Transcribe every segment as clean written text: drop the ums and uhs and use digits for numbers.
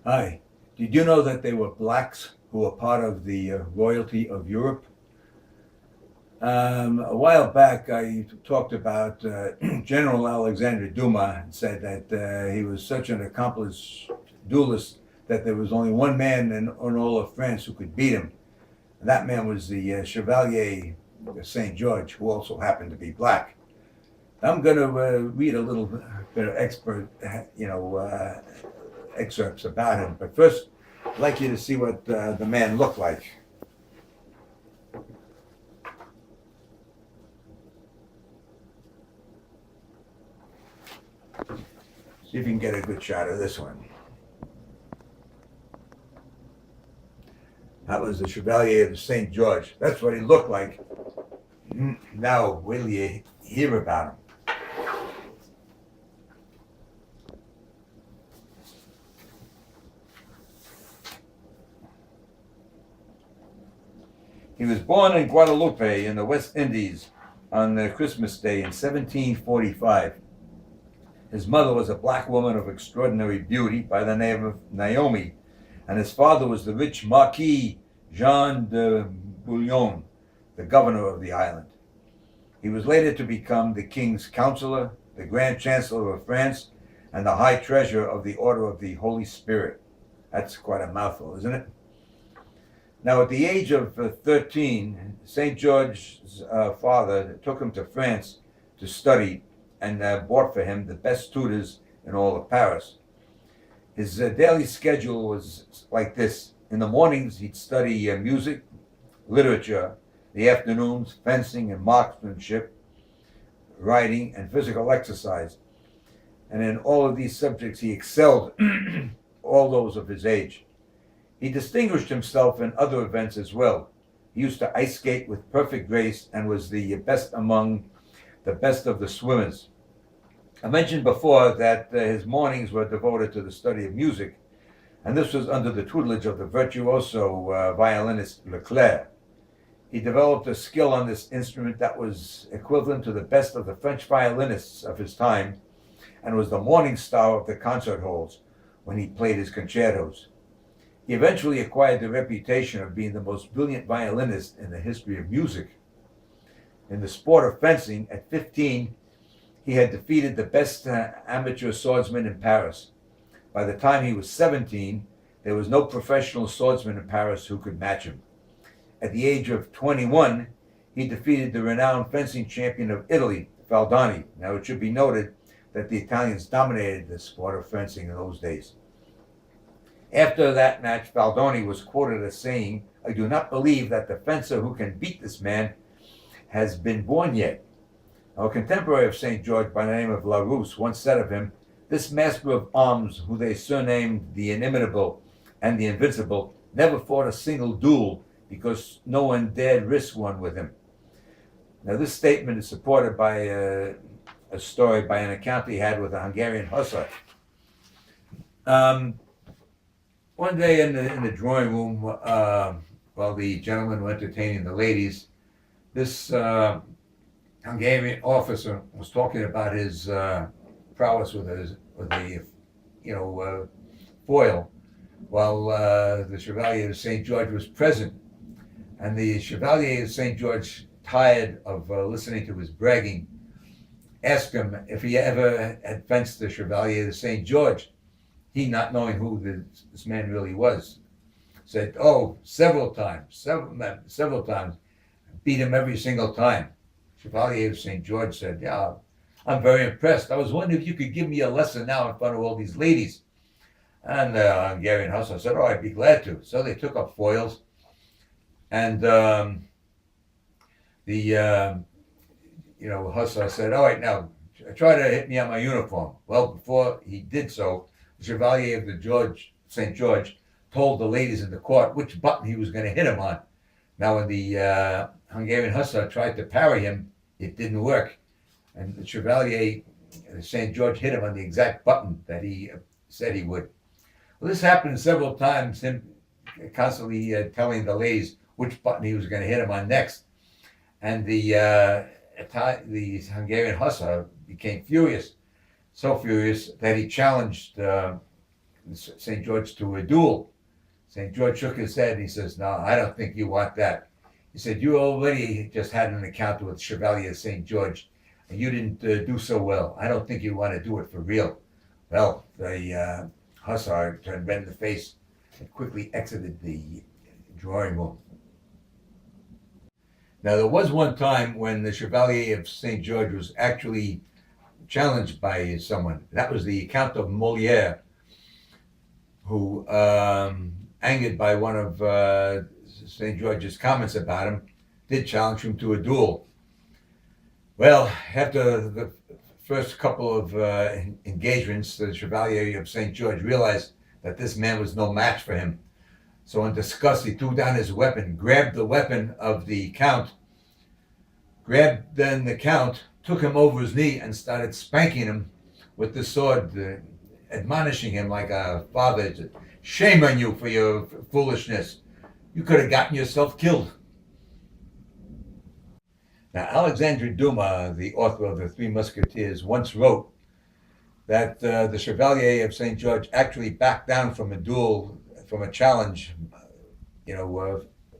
Hi. Did you know that they were blacks who were part of the royalty of Europe? A while back, I talked about General Alexander Dumas and said that he was such an accomplished duelist that there was only one man in all of France who could beat him. And that man was the Chevalier de Saint George, who also happened to be black. I'm going to read a little bit of excerpts about him. But first, I'd like you to see what the man looked like. See if you can get a good shot of this one. That was the Chevalier of St. George. That's what he looked like. Now, wait till you hear about him. He was born in Guadeloupe in the West Indies on Christmas Day in 1745. His mother was a black woman of extraordinary beauty by the name of Naomi, and his father was the rich Marquis Jean de Bouillon, the governor of the island. He was later to become the king's counselor, the Grand Chancellor of France, and the High Treasurer of the Order of the Holy Spirit. That's quite a mouthful, isn't it? Now, at the age of 13, St. George's father took him to France to study and bought for him the best tutors in all of Paris. His daily schedule was like this. In the mornings, he'd study music, literature. The afternoons, fencing and marksmanship, riding, and physical exercise. And in all of these subjects, he excelled all those of his age. He distinguished himself in other events as well. He used to ice skate with perfect grace and was the best among the best of the swimmers. I mentioned before that his mornings were devoted to the study of music, and this was under the tutelage of the virtuoso violinist Leclerc. He developed a skill on this instrument that was equivalent to the best of the French violinists of his time, and was the morning star of the concert halls when he played his concertos. He eventually acquired the reputation of being the most brilliant violinist in the history of music. In the sport of fencing, at 15, he had defeated the best amateur swordsman in Paris. By the time he was 17, there was no professional swordsman in Paris who could match him. At the age of 21, he defeated the renowned fencing champion of Italy, Faldani. Now, it should be noted that the Italians dominated the sport of fencing in those days. After that match, Faldani was quoted as saying, "I do not believe that the fencer who can beat this man has been born yet." A contemporary of St. George by the name of Larousse once said of him, "This master of arms, who they surnamed the Inimitable and the Invincible, never fought a single duel because no one dared risk one with him." Now, this statement is supported by a story by an account he had with a Hungarian hussar. One day in the drawing room, while the gentlemen were entertaining the ladies, this Hungarian officer was talking about his prowess with a foil, while the Chevalier of St. George was present. And the Chevalier of St. George, tired of listening to his bragging, asked him if he ever had fenced the Chevalier of St. George. He, not knowing who this man really was, said, "Oh, several times, beat him every single time." Chevalier of St. George said, "Yeah, I'm very impressed. I was wondering if you could give me a lesson now in front of all these ladies." And the Hungarian hussar said, "Oh, I'd be glad to." So they took up foils, and the hussar said, "All right, now try to hit me on my uniform." Well, before he did so, the Chevalier of St. George told the ladies in the court which button he was going to hit him on. Now, when the Hungarian hussar tried to parry him, it didn't work. And the Chevalier of St. George hit him on the exact button that he said he would. Well, this happened several times, him constantly telling the ladies which button he was going to hit him on next. And the Hungarian hussar became furious, so furious that he challenged St. George to a duel. St. George shook his head and he says, "No, I don't think you want that." He said, "You already just had an encounter with Chevalier St. George, and you didn't do so well. I don't think you want to do it for real." Well, the hussar turned red in the face and quickly exited the drawing room. Now, there was one time when the Chevalier of St. George was actually challenged by someone. That was the Count of Moliere, who, angered by one of St. George's comments about him, did challenge him to a duel. Well, after the first couple of engagements, the Chevalier of St. George realized that this man was no match for him. So in disgust, he threw down his weapon, grabbed the weapon of the Count, grabbed then the Count, took him over his knee and started spanking him with the sword, admonishing him like a father. "Shame on you for your foolishness. You could have gotten yourself killed." Now, Alexandre Dumas, the author of The Three Musketeers, once wrote that the Chevalier of St. George actually backed down from a duel, from a challenge,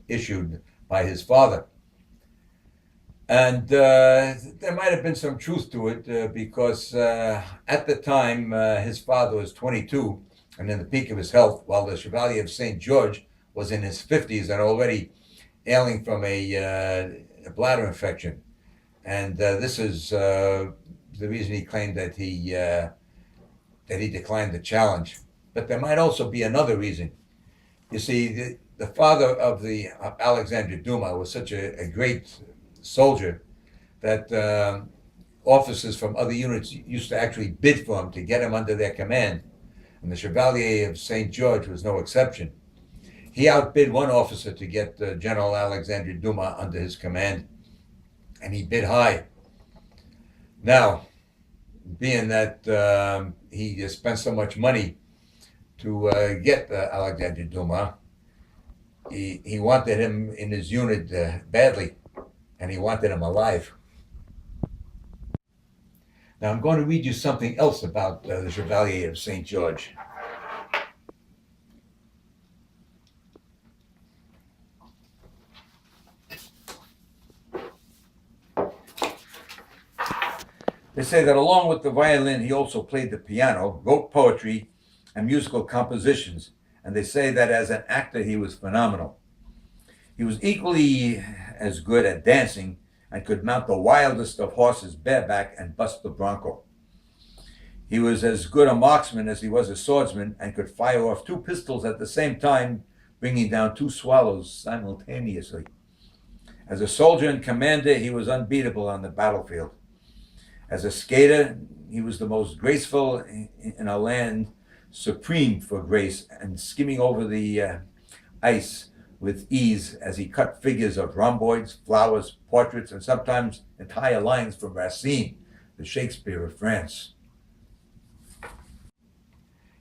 issued by his father. And there might have been some truth to it because at the time his father was 22 and in the peak of his health, while the Chevalier of St. George was in his 50s and already ailing from a bladder infection. And this is the reason he claimed that he declined the challenge. But there might also be another reason. You see, the father of the Alexandre Dumas was such a great soldier that officers from other units used to actually bid for him to get him under their command. And the Chevalier of St. George was no exception. He outbid one officer to get General Alexandre Dumas under his command, and he bid high. Now, being that he spent so much money to get Alexandre Dumas, he wanted him in his unit badly, and he wanted him alive. Now I'm going to read you something else about the Chevalier of St. George. They say that along with the violin, he also played the piano, wrote poetry, and musical compositions. And they say that as an actor, he was phenomenal. He was equally as good at dancing and could mount the wildest of horses bareback and bust the bronco. He was as good a marksman as he was a swordsman and could fire off 2 pistols at the same time, bringing down 2 swallows simultaneously. As a soldier and commander, he was unbeatable on the battlefield. As a skater, he was the most graceful in a land supreme for grace, and skimming over the ice with ease as he cut figures of rhomboids, flowers, portraits, and sometimes entire lines from Racine, the Shakespeare of France.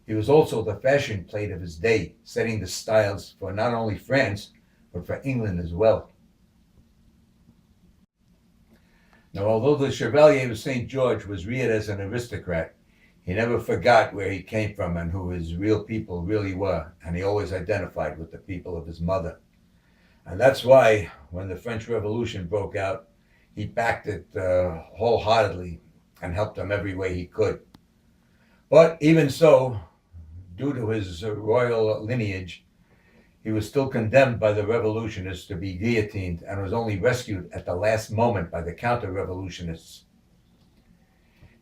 He was also the fashion plate of his day, setting the styles for not only France, but for England as well. Now, although the Chevalier of St. George was reared as an aristocrat, he never forgot where he came from and who his real people really were, and he always identified with the people of his mother. And that's why, when the French Revolution broke out, he backed it wholeheartedly and helped them every way he could. But even so, due to his royal lineage, he was still condemned by the revolutionists to be guillotined and was only rescued at the last moment by the counter-revolutionists.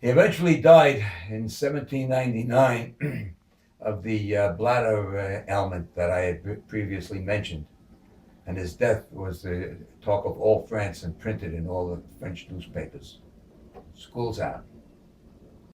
He eventually died in 1799 of the bladder ailment that I had previously mentioned. And his death was the talk of all France and printed in all the French newspapers. School's out.